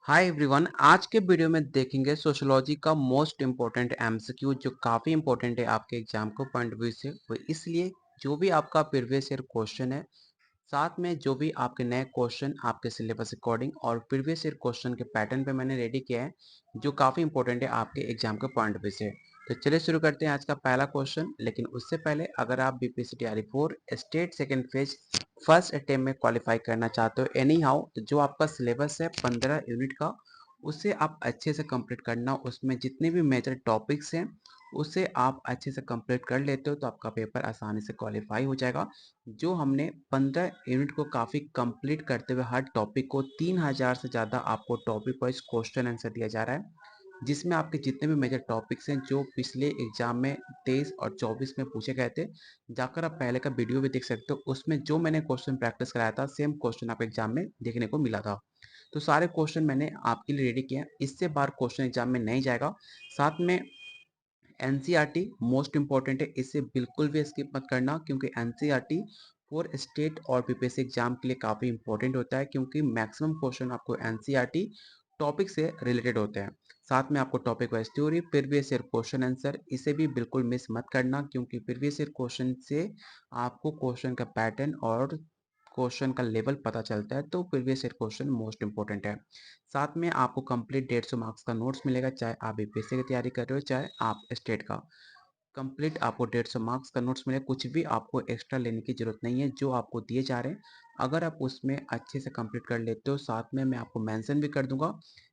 Hi everyone. आज के video में देखेंगे सोशियोलॉजी का मोस्ट इम्पोर्टेंट एमसीक्यू जो काफ़ी इम्पोर्टेंट है आपके एग्जाम को पॉइंट ऑफ व्यू से। वो इसलिए जो भी आपका प्रीवियस ईयर क्वेश्चन है, साथ में जो भी आपके नए क्वेश्चन आपके सिलेबस अकॉर्डिंग और प्रीवियस ईयर क्वेश्चन के पैटर्न पे मैंने रेडी किया है, जो काफ़ी इंपॉर्टेंट है आपके एग्जाम के पॉइंट ऑफ व्यू से। तो चलिए शुरू करते हैं आज का पहला क्वेश्चन। लेकिन उससे पहले अगर आप बीपीएससी तैयारी 4 state second phase first attempt में क्वालिफाई करना चाहते हो एनी हाउ, तो जो आपका सिलेबस है 15 यूनिट का, उसे आप अच्छे से कंप्लीट करना। उसमें जितने भी मेजर टॉपिक्स हैं उसे आप अच्छे से कंप्लीट कर लेते हो तो आपका पेपर आसानी से क्वालिफाई हो जाएगा। जो हमने 15 यूनिट को काफ़ी कंप्लीट करते हुए हर टॉपिक को 3000 से ज़्यादा आपको टॉपिक वाइज क्वेश्चन आंसर दिया जा रहा है, जिसमें आपके जितने भी मेजर टॉपिक्स हैं जो पिछले एग्जाम में 23 और 24 में पूछे गए थे, जाकर आप पहले का वीडियो भी देख सकते हो। उसमें जो मैंने क्वेश्चन प्रैक्टिस कराया था सेम क्वेश्चन आपके एग्जाम में देखने को मिला था। तो सारे क्वेश्चन मैंने आपके लिए रेडी किए हैं, इससे बार क्वेश्चन एग्जाम में नहीं जाएगा। साथ में एनसीईआरटी मोस्ट इंपॉर्टेंट है, इसे बिल्कुल भी स्किप मत करना, क्योंकि एनसीईआरटी फॉर स्टेट और बीपीएससी एग्जाम के लिए काफ़ी इंपॉर्टेंट होता है, क्योंकि मैक्सिमम क्वेश्चन आपको एनसीईआरटी टॉपिक से रिलेटेड होते हैं। साथ में आपको topic wise theory, previous year question answer, इसे भी बिल्कुल मिस मत करना, क्योंकि प्रीवियस ईयर क्वेश्चन से आपको क्वेश्चन का पैटर्न और क्वेश्चन का लेवल पता चलता है। तो previous year question most important है। साथ में आपको कंप्लीट 150 मार्क्स का नोट्स मिलेगा, चाहे आप बीपीएससी की तैयारी कर रहे हो चाहे आप स्टेट का। कंप्लीट आपको 150 मार्क्स का नोट्स मिलेगा, कुछ भी आपको एक्स्ट्रा लेने की जरूरत नहीं है। जो आपको दिए जा रहे हैं अगर आप उसमें अच्छे से कंप्लीट कर लेते हो, साथ में मैं आपको मेंशन भी कर दूंगा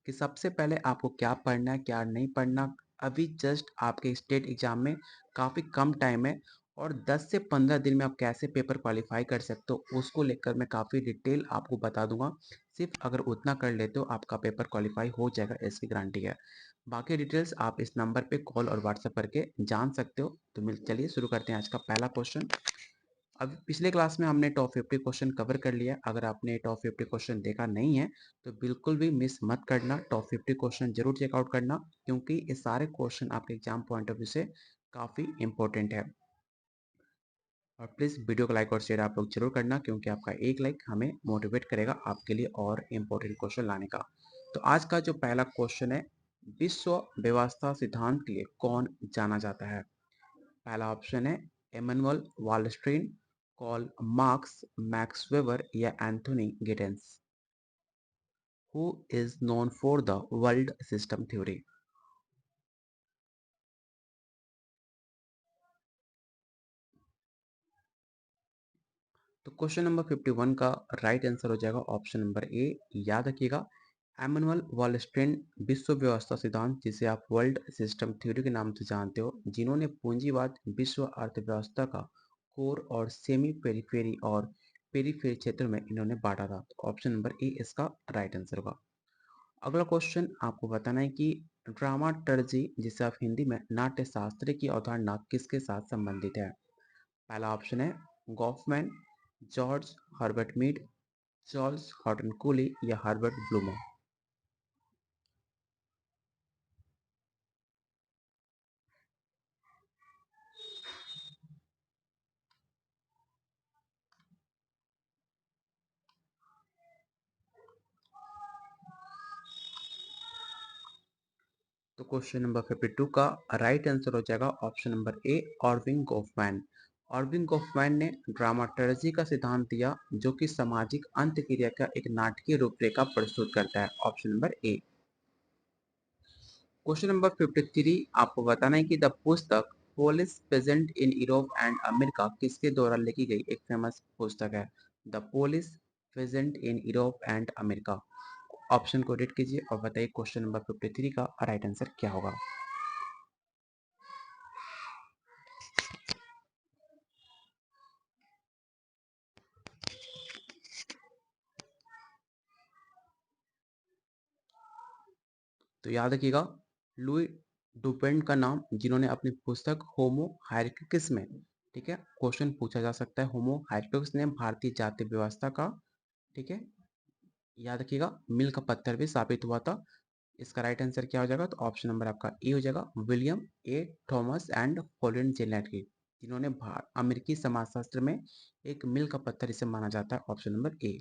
कि सबसे पहले आपको क्या पढ़ना है क्या नहीं पढ़ना। अभी जस्ट आपके स्टेट एग्जाम में काफ़ी कम टाइम है, और 10 से 15 दिन में आप कैसे पेपर क्वालिफाई कर सकते हो उसको लेकर मैं काफ़ी डिटेल आपको बता दूंगा। सिर्फ अगर उतना कर लेते हो आपका पेपर क्वालिफाई हो जाएगा, इसकी गारंटी है। बाकी डिटेल्स आप इस नंबर पे कॉल और व्हाट्सएप करके जान सकते हो। तो मिल चलिए शुरू करते हैं आज का पहला क्वेश्चन। अब पिछले क्लास में हमने टॉप 50 क्वेश्चन कवर कर लिया। अगर आपने टॉप 50 क्वेश्चन देखा नहीं है तो बिल्कुल भी मिस मत करना, टॉप 50 क्वेश्चन जरूर चेकआउट करना, क्योंकि ये सारे क्वेश्चन आपके एग्जाम पॉइंट ऑफ व्यू से काफ़ी इंपॉर्टेंट है। और प्लीज़ वीडियो को लाइक और शेयर आप लोग जरूर करना, क्योंकि आपका एक लाइक हमें मोटिवेट करेगा आपके लिए और इम्पोर्टेंट क्वेश्चन लाने का। तो आज का जो पहला क्वेश्चन है, विश्व व्यवस्था सिद्धांत के लिए कौन जाना जाता है? पहला ऑप्शन है Immanuel Wallerstein, Karl Marx, Max Weber या Anthony Giddens. Who is known for the world system theory? तो क्वेश्चन नंबर 51 का राइट आंसर हो जाएगा ऑप्शन नंबर ए। याद रखिएगा, एमैनुअल वालस्टीन विश्व व्यवस्था सिद्धांत, जिसे आप वर्ल्ड सिस्टम थ्योरी के नाम से जानते हो, जिन्होंने पूंजीवाद विश्व अर्थव्यवस्था का कोर और सेमी पेरिफेरी और पेरिफेरी क्षेत्र में इन्होंने बांटा था। तो ऑप्शन नंबर ए इसका राइट आंसर होगा। अगला क्वेश्चन आपको बताना है कि ड्रामाटर्जी, जिसे आप हिंदी में नाट्य शास्त्र की अवधारणा, किसके साथ संबंधित है? पहला ऑप्शन है Goffman, George Herbert Mead, Charles Horton Cooley या हर्बर्ट ब्लूमर। तो क्वेश्चन नंबर 52 का राइट आंसर हो जाएगा option number A, Erving Goffman. Erving Goffman ने ड्रामाटर्जी का सिद्धांत दिया, जो कि सामाजिक अंतक्रिया का एक नाटकीय रूपरेखा प्रस्तुत करता है। Option number A. Question number 53 आपको बताना है कि द पुस्तक Polish peasant in Europe and America किसके द्वारा लिखी गई एक फेमस पुस्तक है? The Polish peasant in Europe and America. Option को रीड कीजिए और बताइए क्वेश्चन नंबर 53 का राइट आंसर क्या होगा। तो याद रखिएगा, लुई डुपेंट का नाम, जिन्होंने अपनी पुस्तक होमो हायरकिस में, ठीक है, क्वेश्चन पूछा जा सकता है, होमो हायरकिस ने भारतीय जाति व्यवस्था का, ठीक है, याद रखिएगा, मील का पत्थर भी साबित हुआ था। इसका राइट आंसर क्या हो जाएगा? तो ऑप्शन नंबर आपका ए हो जाएगा, विलियम ए थॉमस एंड होलिन जेनेटली, जिन्होंने अमेरिकी समाजशास्त्र में एक मील का पत्थर इसे माना जाता है। Option number A.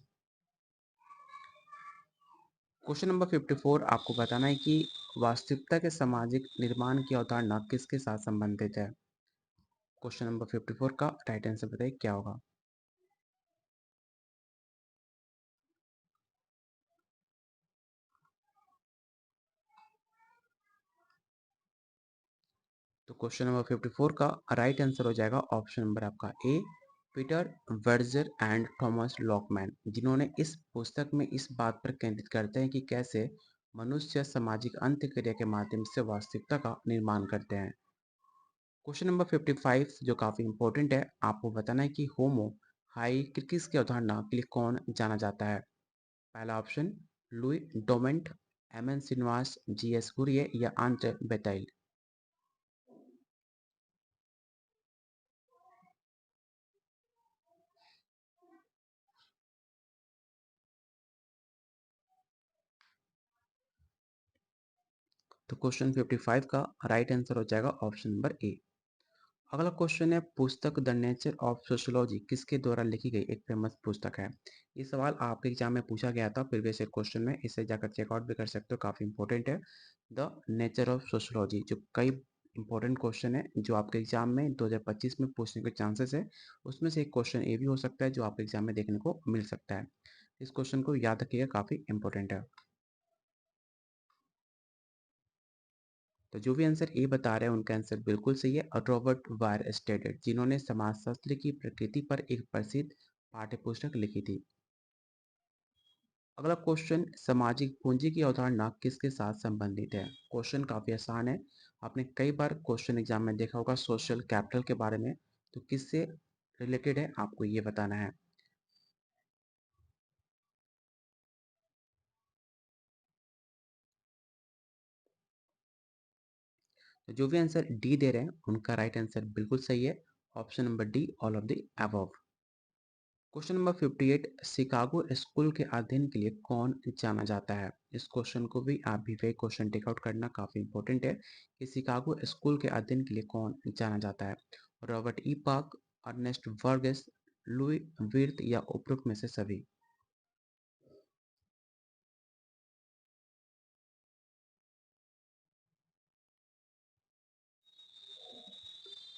Question number 54 आपको बताना है कि वास्तविकता के सामाजिक निर्माण की अवधारणा किसके साथ संबंधित है? क्वेश्चन नंबर 54 का राइट आंसर बताइए क्या होगा? तो क्वेश्चन नंबर 54 का राइट आंसर हो जाएगा ऑप्शन नंबर आपका ए, पीटर वर्जर एंड थॉमस लॉकमैन, जिन्होंने इस पुस्तक में इस बात पर केंद्रित करते हैं कि कैसे मनुष्य सामाजिक अंत्यक्रिया के माध्यम से वास्तविकता का निर्माण करते हैं। क्वेश्चन नंबर 55 जो काफ़ी इंपॉर्टेंट है, आपको बताना है कि होमो हाइरकिस की अवधारणा के लिए कौन जाना जाता है? पहला option Louis Dumont, M N Srinivas, G S Ghurye या आंत्र बेताइल। तो क्वेश्चन 55 का राइट आंसर हो जाएगा ऑप्शन नंबर ए। अगला क्वेश्चन है, पुस्तक द नेचर ऑफ सोशियोलॉजी किसके द्वारा लिखी गई एक फेमस पुस्तक है? ये सवाल आपके एग्जाम में पूछा गया था प्रीवियस ईयर क्वेश्चन में, इसे जाकर चेकआउट भी कर सकते हो, काफ़ी इंपॉर्टेंट है। द नेचर ऑफ सोशियोलॉजी जो कई इंपॉर्टेंट क्वेश्चन है जो आपके एग्जाम में 2025 में पूछने के चांसेस है, उसमें से एक क्वेश्चन ये भी हो सकता है जो आपके एग्जाम में देखने को मिल सकता है। इस क्वेश्चन को याद रखिएगा, काफ़ी इंपॉर्टेंट है। तो जो भी आंसर ए बता रहे हैं उनका आंसर बिल्कुल सही है, रॉबर्ट वायर स्टेडेड, जिन्होंने समाजशास्त्र की प्रकृति पर एक प्रसिद्ध पाठ्यपुस्तक लिखी थी। अगला क्वेश्चन, सामाजिक पूंजी की अवधारणा किसके साथ संबंधित है? क्वेश्चन काफी आसान है, आपने कई बार क्वेश्चन एग्जाम में देखा होगा सोशल कैपिटल के बारे में, तो किससे रिलेटेड है आपको ये बताना है। तो जो भी आंसर डी दे रहे हैं उनका राइट आंसर बिल्कुल सही है, option number D, all of the above. Question number 58, Chicago school के अध्ययन के लिए कौन जाना जाता है? इस क्वेश्चन को भी आप भी वही क्वेश्चन टेकआउट करना, काफी इंपॉर्टेंट है कि शिकागो स्कूल के अध्ययन के लिए कौन जाना जाता है? रॉबर्ट ई पार्क, अर्नेस्ट वर्गेस, लुई विर्थ या उपरोक्त में से सभी।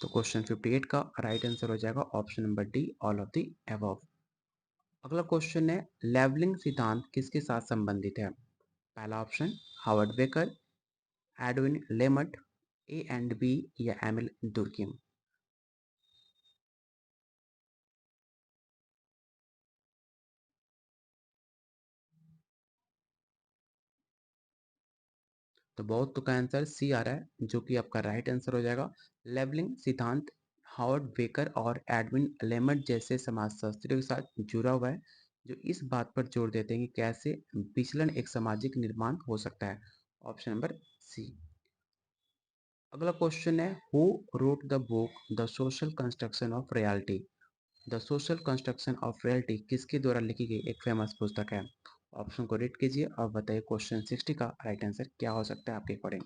तो क्वेश्चन 58 का राइट आंसर हो जाएगा option number D, all of the above. अगला क्वेश्चन है, लेवलिंग सिद्धांत किसके साथ संबंधित है? पहला option Howard Becker, Edwin Lemert, A and B या एमिल दुर्किम। तो बहुत का आंसर सी आ रहा है जो कि आपका राइट आंसर हो जाएगा। लेवलिंग सिद्धांत हावर्ड बेकर और एडविन लेमट जैसे समाजशास्त्रियों के साथ जुड़ा हुआ है, जो इस बात पर जोर देते हैं कि कैसे विचलन एक सामाजिक निर्माण हो सकता है, ऑप्शन नंबर सी। अगला क्वेश्चन है, who wrote the book the social construction of reality? The social construction of reality किसके द्वारा लिखी गई एक फेमस पुस्तक है? ऑप्शन को रीड कीजिए और बताइए क्वेश्चन 60 का राइट आंसर क्या हो सकता है आपके अकॉर्डिंग।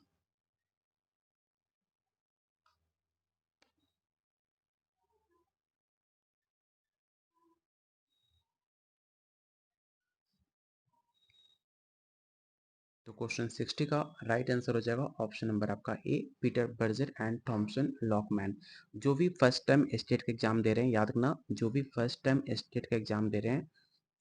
तो क्वेश्चन 60 का राइट आंसर हो जाएगा ऑप्शन नंबर आपका ए, पीटर बर्जर एंड थॉमसन लॉकमैन। जो भी फर्स्ट टाइम स्टेट का एग्जाम दे रहे हैं, याद रखना, जो भी फर्स्ट टाइम स्टेट का एग्जाम दे रहे हैं,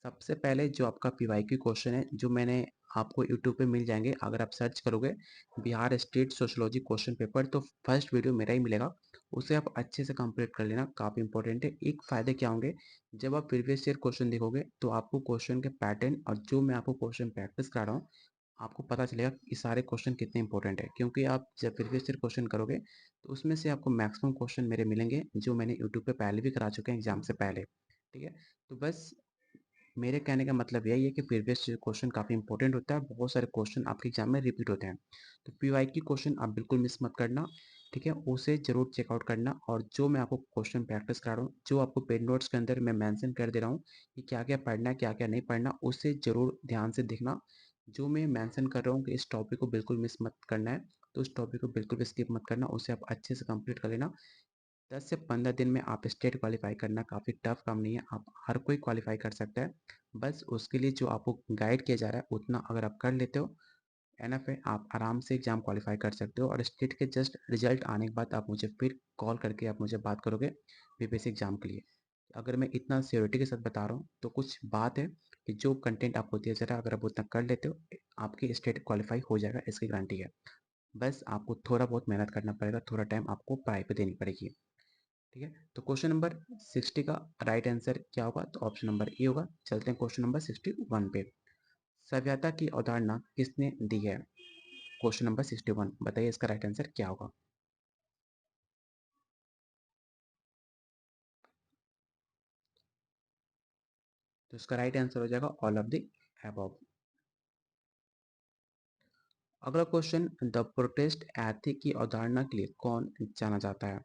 सबसे पहले जो आपका पीवाईक्यू क्वेश्चन है जो मैंने आपको यूट्यूब पे मिल जाएंगे, अगर आप सर्च करोगे Bihar state sociology question paper, तो फर्स्ट वीडियो मेरा ही मिलेगा, उसे आप अच्छे से कंप्लीट कर लेना, काफ़ी इंपॉर्टेंट है। एक फ़ायदे क्या होंगे, जब आप प्रीवियस ईयर क्वेश्चन देखोगे तो आपको क्वेश्चन के पैटर्न और जो मैं आपको क्वेश्चन प्रैक्टिस करा रहा हूँ, आपको पता चलेगा कि सारे क्वेश्चन कितने इंपॉर्टेंट है, क्योंकि आप जब प्रीवियस ईयर क्वेश्चन करोगे तो उसमें से आपको मैक्सिमम क्वेश्चन मेरे मिलेंगे जो मैंने यूट्यूब पे पहले भी करा चुके हैं एग्जाम से पहले। ठीक है, तो बस मेरे कहने का मतलब यही है कि प्रीवियस क्वेश्चन काफ़ी इंपॉर्टेंट होता है, बहुत सारे क्वेश्चन आपके एग्जाम में रिपीट होते हैं, तो पीवाईक्यू क्वेश्चन आप बिल्कुल मिस मत करना। ठीक है, उसे जरूर चेकआउट करना, और जो मैं आपको क्वेश्चन प्रैक्टिस करा रहा हूँ, जो आपको पेड नोट्स के अंदर मैं मेंशन कर दे रहा हूँ कि क्या क्या पढ़ना है क्या क्या नहीं पढ़ना, उसे जरूर ध्यान से देखना। जो मैं मेंशन कर रहा हूँ कि इस टॉपिक को बिल्कुल मिस मत करना है, तो उस टॉपिक को बिल्कुल भी स्किप मत करना, उसे आप अच्छे से कंप्लीट कर लेना, 10 से 15 दिन में आप स्टेट क्वालिफाई करना काफ़ी टफ काम नहीं है, आप हर कोई क्वालिफाई कर सकता है। बस उसके लिए जो आपको गाइड किया जा रहा है उतना अगर आप कर लेते हो, एनफ है, आप आराम से एग्ज़ाम क्वालिफाई कर सकते हो और स्टेट के जस्ट रिजल्ट आने के बाद आप मुझे फिर कॉल करके आप मुझे बात करोगे बीपीएससी एग्ज़ाम के लिए। अगर मैं इतना श्योरिटी के साथ बता रहा हूँ तो कुछ बात है कि जो कंटेंट आपको दिया जा रहा है अगर आप उतना कर लेते हो, आपकी स्टेट क्वालिफाई हो जाएगा, इसकी गारंटी है। बस आपको थोड़ा बहुत मेहनत करना पड़ेगा, थोड़ा टाइम आपको पढ़ाई पे देनी पड़ेगी। ठीक है, तो क्वेश्चन नंबर 60 का राइट आंसर क्या होगा? तो ऑप्शन नंबर ए होगा। चलते हैं क्वेश्चन नंबर 61 पे। सभ्यता की अवधारणा किसने दी है? क्वेश्चन नंबर 61, बताइए इसका राइट आंसर क्या होगा? तो इसका राइट आंसर हो जाएगा ऑल ऑफ द अबव। अगला क्वेश्चन, द प्रोटेस्ट एथिक की अवधारणा के लिए कौन जाना जाता है?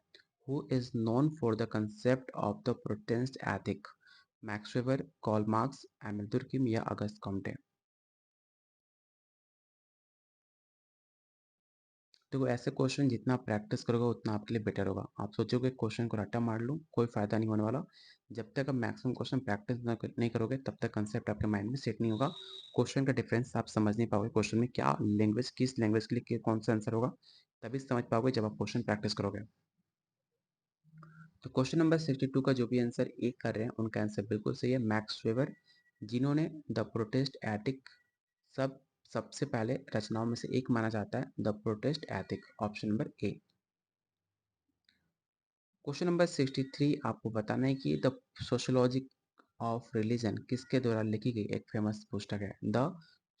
Who is known for the concept of the protest ethic? Max Weber, Karl Marx, Emile Durkheim या अगस्त कॉम्टे? देखो, ऐसे क्वेश्चन जितना प्रैक्टिस करोगे उतना आपके लिए बेटर होगा। आप सोचोगे क्वेश्चन को रट्टा मार लूँ, कोई फायदा नहीं होने वाला। जब तक आप मैक्सिमम क्वेश्चन प्रैक्टिस नहीं करोगे तब तक कंसेप्ट आपके माइंड में सेट नहीं होगा। क्वेश्चन का डिफरेंस आप समझ नहीं पाओगे, क्वेश्चन में क्या लैंग्वेज, किस लैंग्वेज के लिए कौन सा आंसर होगा, तभी समझ पाओगे जब आप क्वेश्चन प्रैक्टिस करोगे। तो क्वेश्चन नंबर 62 का जो भी आंसर ए कर रहे हैं उनका आंसर बिल्कुल सही है, मैक्स वेबर, जिन्होंने द प्रोटेस्ट एथिक सबसे पहले रचनाओं में से एक माना जाता है, the protest ethic, option number A. Question number 63, आपको बताना है कि द सोशियोलॉजी ऑफ रिलीजन किसके द्वारा लिखी गई एक फेमस पुस्तक है? The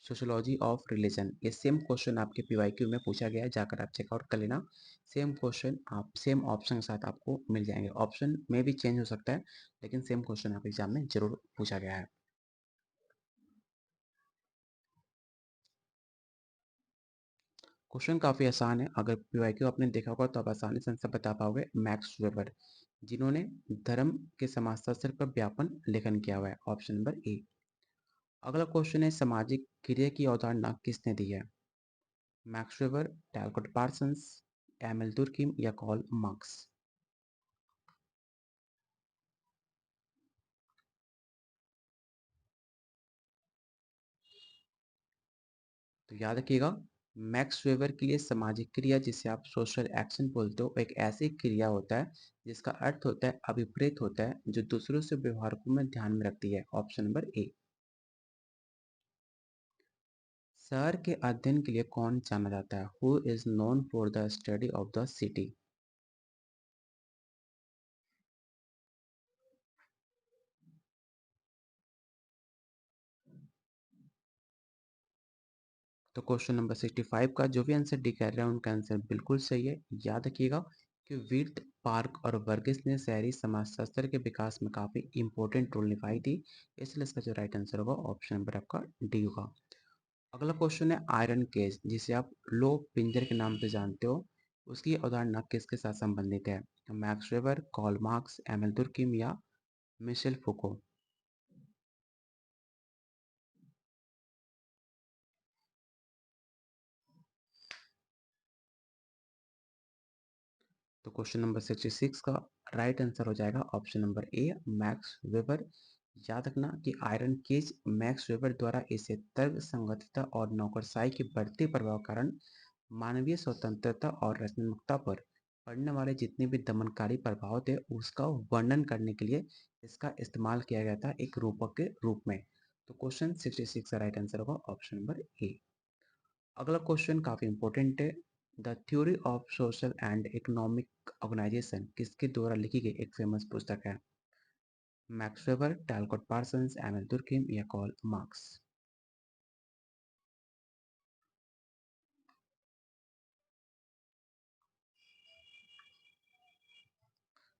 sociology of religion. ये सेम क्वेश्चन आपके पीवाईक्यू में पूछा गया है, जाकर आप चेकआउट कर लेना। सेम क्वेश्चन आप सेम ऑप्शन के साथ आपको मिल जाएंगे, ऑप्शन में भी चेंज हो सकता है लेकिन सेम क्वेश्चन आपके एग्जाम में जरूर पूछा गया है। क्वेश्चन काफ़ी आसान है, अगर पीवाईक्यू आपने देखा होगा तो आप आसानी से आंसर बता पाओगे। मैक्स वेबर, जिन्होंने धर्म के समाजशास्त्र पर व्यापन लेखन किया हुआ है, ऑप्शन नंबर ए। अगला क्वेश्चन है, सामाजिक क्रिया की अवधारणा किसने दी है? Max Weber, Talcott Parsons, Emile Durkheim या कार्ल मार्क्स? तो याद रखिएगा, मैक्स वेबर के लिए सामाजिक क्रिया, जिसे आप सोशल एक्शन बोलते हो, एक ऐसी क्रिया होता है जिसका अर्थ होता है अभिप्रेत होता है, जो दूसरों से व्यवहार को में ध्यान में रखती है, ऑप्शन नंबर ए। शहर के अध्ययन के लिए कौन जाना जाता है? Who is known for the study of the city? तो क्वेश्चन नंबर 65 का जो भी आंसर डी कर रहे हैं उनका आंसर बिल्कुल सही है। याद रखिएगा कि विर्थ, पार्क और वर्गिस ने शहरी समाजशास्त्र के विकास में काफ़ी इंपॉर्टेंट रोल निभाई थी, इसलिए इसका जो राइट आंसर होगा ऑप्शन नंबर आपका डी होगा। अगला क्वेश्चन है, आयरन केज, जिसे आप लो पिंजर के नाम से जानते हो, उसकी अवधारणा किसके साथ संबंधित है? Max Weber, Karl Marx, Emile Durkheim या मिशेल फुको? तो क्वेश्चन नंबर 66 का राइट आंसर हो जाएगा ऑप्शन नंबर ए, मैक्स वेबर। याद रखना कि आयरन केज मैक्स वेबर द्वारा इसे तर्क संगतता और नौकरशाही के बढ़ते प्रभाव के कारण मानवीय स्वतंत्रता और रचनात्मकता पर पड़ने वाले जितने भी दमनकारी प्रभाव थे उसका वर्णन करने के लिए इसका इस्तेमाल किया गया था एक रूपक के रूप में। तो क्वेश्चन 66 का राइट आंसर होगा ऑप्शन नंबर ए। अगला क्वेश्चन काफी इंपॉर्टेंट है, the theory of social and economic organisation किसके द्वारा लिखी गई एक फेमस पुस्तक है? Max Weber, Talcott Parsons, Emile Durkheim या कार्ल मार्क्स?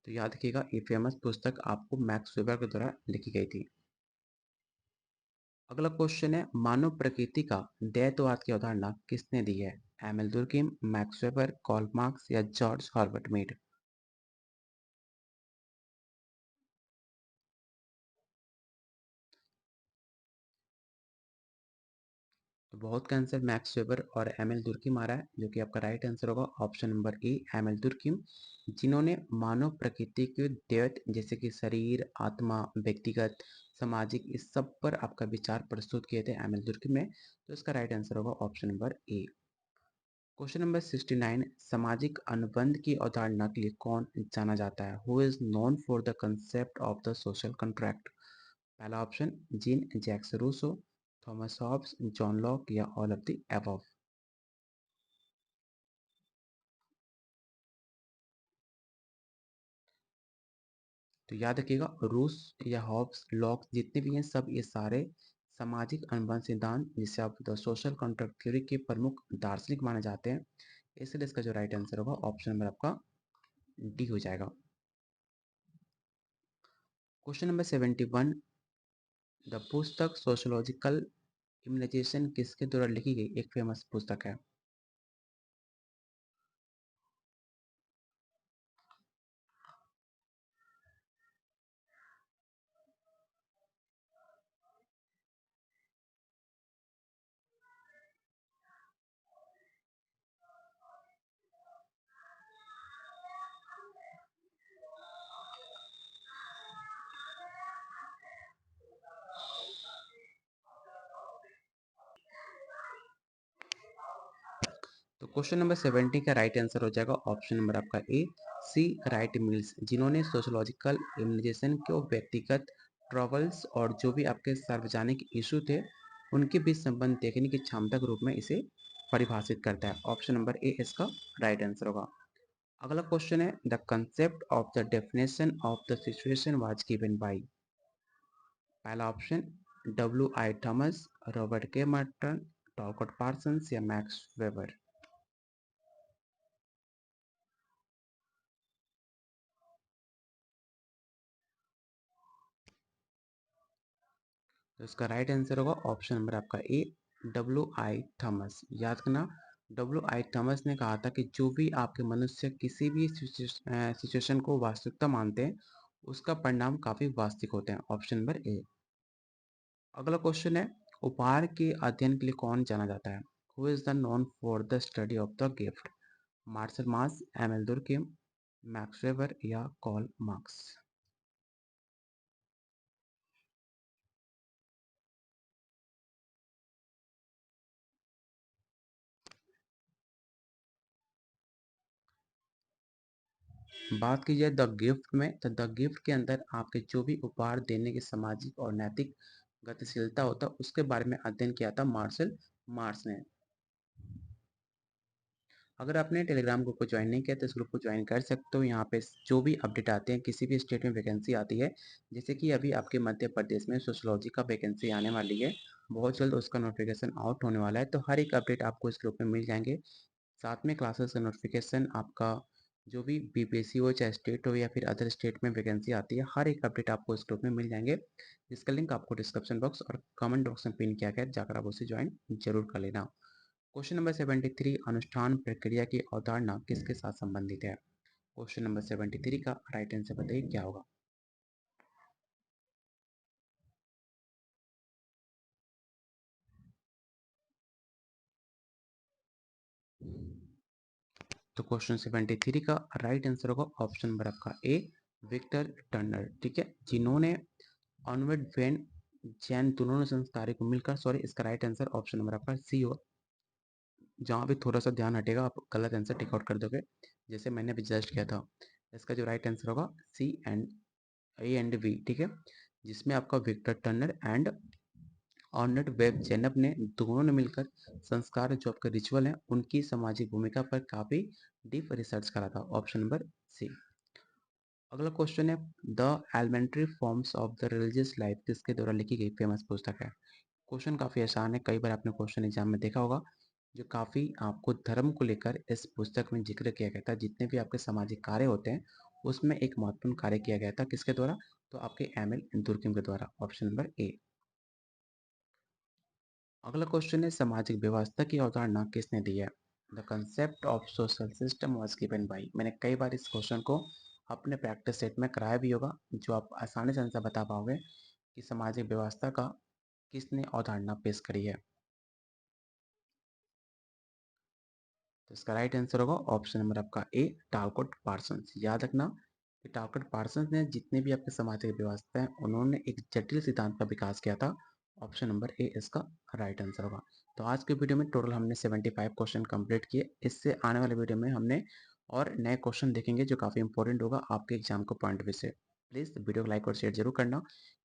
तो याद रखिएगा ये फेमस पुस्तक आपको मैक्स वेबर के द्वारा लिखी गई थी। अगला क्वेश्चन है, मानव प्रकृति का द्वैतवाद की अवधारणा किसने दी है? Emile Durkheim, Max Weber, Karl Marx या जॉर्ज हर्बर्ट मीड? तो बहुत का आंसर मैक्स वेबर और एमएल दुर्कीम आ रहा है, जो कि आपका राइट आंसर होगा option number A Emile Durkheim, जिन्होंने मानव प्रकृति के द्वैत जैसे कि शरीर, आत्मा, व्यक्तिगत, सामाजिक, इस सब पर आपका विचार प्रस्तुत किए थे एमएल दुर्कीम ने। तो इसका राइट आंसर होगा option number A. Question number 69, सामाजिक अनुबंध की अवधारणा के लिए कौन जाना जाता है? Who is known for the concept of the social contract? पहला option Jean Jacques Rousseau, Thomas Hobbes, John Locke या ऑल ऑफ द अबव। तो याद रखिएगा, रूस या हॉब्स, लॉक, जितने भी हैं सब ये सारे सामाजिक अनुबंध सिद्धांत जिसे आप द सोशल कॉन्ट्रैक्ट थ्योरी के प्रमुख दार्शनिक माने जाते हैं। इसलिए इसका जो राइट आंसर होगा ऑप्शन नंबर आपका डी हो जाएगा। क्वेश्चन नंबर 71, द पुस्तक सोशोलॉजिकल इम्यूनाइजेशन किसके द्वारा लिखी गई एक फेमस पुस्तक है? तो क्वेश्चन नंबर 70 का राइट आंसर हो जाएगा ऑप्शन नंबर आपका ए सी राइट मिल्स, जिन्होंने सोशोलॉजिकल इम्यूनाइजेशन को व्यक्तिगत ट्रबल्स और जो भी आपके सार्वजनिक इशू थे उनके बीच संबंध देखने की क्षमता के रूप में इसे परिभाषित करता है। ऑप्शन नंबर ए इसका राइट आंसर होगा। अगला क्वेश्चन है, the concept of the definition of the situation was given by. पहला option W I Thomas, Robert K Merton, Talcott Parsons या मैक्स वेबर। तो इसका राइट आंसर होगा ऑप्शन नंबर आपका ए डब्ल्यू आई थॉमस। याद रखना, W I Thomas ने कहा था कि जो भी आपके मनुष्य किसी भी सिचुएशन को वास्तविकता मानते हैं उसका परिणाम काफी वास्तविक होते हैं। Option number A. अगला क्वेश्चन है, उपहार के अध्ययन के लिए कौन जाना जाता है? Who is the known for the study of the gift? Marcel Mauss, Emile Durkheim, Max Weber या कॉल मार्क्स। बात की जाए द गिफ्ट में, तो द गिफ्ट के अंदर आपके जो भी उपहार देने की सामाजिक और नैतिक गतिशीलता होता है उसके बारे में अध्ययन किया था मार्शल मार्स ने। अगर आपने टेलीग्राम ग्रुप को ज्वाइन नहीं किया तो इस ग्रुप को ज्वाइन कर सकते हो। यहाँ पे जो भी अपडेट आते हैं, किसी भी स्टेट में वैकेंसी आती है, जैसे कि अभी आपके मध्य प्रदेश में सोशोलॉजी का वैकेंसी आने वाली है, बहुत जल्द उसका नोटिफिकेशन आउट होने वाला है, तो हर एक अपडेट आपको इस ग्रुप में मिल जाएंगे। साथ में क्लासेस का नोटिफिकेशन, आपका जो भी बीपीएससी हो चाहे स्टेट हो या फिर अदर स्टेट में वैकेंसी आती है, हर एक अपडेट आपको इस ग्रुप में मिल जाएंगे, जिसका लिंक आपको डिस्क्रिप्शन बॉक्स और कमेंट बॉक्स में पिन किया गया है, जाकर आप उसे ज्वाइन जरूर कर लेना। क्वेश्चन नंबर 73, अनुष्ठान प्रक्रिया की अवधारणा किसके साथ संबंधित है? क्वेश्चन नंबर 73 का राइट आंसर बताइए क्या होगा। तो क्वेश्चन 73 का राइट आंसर होगा ऑप्शन नंबर आपका ए विक्टर टर्नर, ठीक है, जिन्होंने ऑनवर्ड वेन जैन दोनों संस्कारों को मिलकर, सॉरी इसका राइट आंसर ऑप्शन नंबर आपका सी हो। जहाँ भी थोड़ा सा ध्यान हटेगा आप गलत आंसर टिक आउट कर दोगे, जैसे मैंने अभी जस्ट किया था। इसका जो राइट आंसर होगा C and A and V, ठीक है, जिसमें आपका Victor Turner and Arnold van Gennep ने दोनों ने मिलकर संस्कार जो आपके रिचुअल हैं उनकी सामाजिक भूमिका पर काफी डीप रिसर्च करा था। Option number C. अगला क्वेश्चन है, the elementary forms of the religious life किसके द्वारा लिखी गई फेमस पुस्तक है? क्वेश्चन काफी आसान है, कई बार आपने क्वेश्चन एग्जाम में देखा होगा, जो काफी आपको धर्म को लेकर इस पुस्तक में जिक्र किया गया था। जितने भी आपके सामाजिक कार्य होते हैं उसमें एक महत्वपूर्ण कार्य किया गया था, किसके द्वारा? तो आपके एमएल दुर्किम के द्वारा। Option number A. अगला क्वेश्चन है, सामाजिक व्यवस्था की अवधारणा किसने दी है? The concept of social system was given bye. मैंने कई बार इस क्वेश्चन को अपने प्रैक्टिस सेट में कराया भी होगा, जो आप आसानी से आंसर बता पाओगे कि सामाजिक व्यवस्था का किसने अवधारणा पेश करी है। तो इसका राइट आंसर होगा ऑप्शन नंबर आपका ए, टालकोट पार्सन्स। याद रखना कि टालकोट पार्सन्स ने जितने भी आपके सामाजिक व्यवस्था हैं उन्होंने एक जटिल सिद्धांत का विकास किया था। ऑप्शन नंबर ए इसका राइट आंसर होगा। तो आज के वीडियो में टोटल हमने 75 क्वेश्चन कंप्लीट किए। इससे आने वाले वीडियो में हमने और नए क्वेश्चन देखेंगे जो काफ़ी इंपॉर्टेंट होगा आपके एग्जाम को पॉइंट ऑफ व्यू से। प्लीज़ वीडियो को लाइक और शेयर जरूर करना,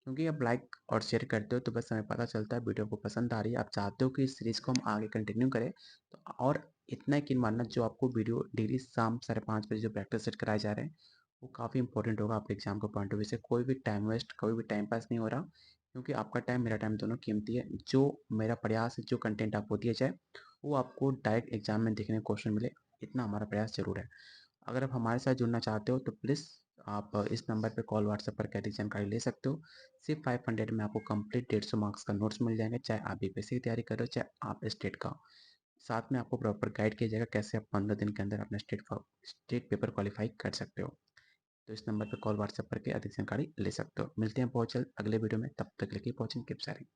क्योंकि आप लाइक और शेयर करते हो तो बस हमें पता चलता है वीडियो को पसंद आ रही है, आप चाहते हो कि इस सीरीज़ को हम आगे कंटिन्यू करें। तो और इतना यकीन मानना, जो आपको वीडियो डेली शाम 5:30 बजे जो प्रैक्टिस सेट कराए जा रहे हैं वो काफ़ी इंपॉर्टेंट होगा आपके एग्जाम के पॉइंट ऑफ व्यू से। कोई भी टाइम वेस्ट, कोई भी टाइम पास नहीं हो रहा, क्योंकि आपका टाइम मेरा टाइम दोनों कीमती है। जो मेरा प्रयास है जो कंटेंट आपको दिया जाए वो आपको डायरेक्ट एग्जाम में देखने को क्वेश्चन मिले, इतना हमारा प्रयास जरूर है। अगर आप हमारे साथ जुड़ना चाहते हो तो प्लीज़ आप इस नंबर पे कॉल व्हाट्सएप पर कैसी जानकारी ले सकते हो। सिर्फ 500 में आपको कंप्लीट 150 मार्क्स का नोट्स मिल जाएंगे, चाहे आप बीपीएससी की तैयारी कर रहे हो चाहे आप स्टेट का। साथ में आपको प्रॉपर गाइड किया जाएगा कैसे आप 15 दिन के अंदर अपना स्टेट पेपर क्वालिफाई कर सकते हो। तो इस नंबर पर कॉल व्हाट्सएप करके अधिक जानकारी ले सकते हो। मिलते हैं बहुत जल्द अगले वीडियो में, तब तक के लिए कीप वॉचिंग, कीप शेयरिंग।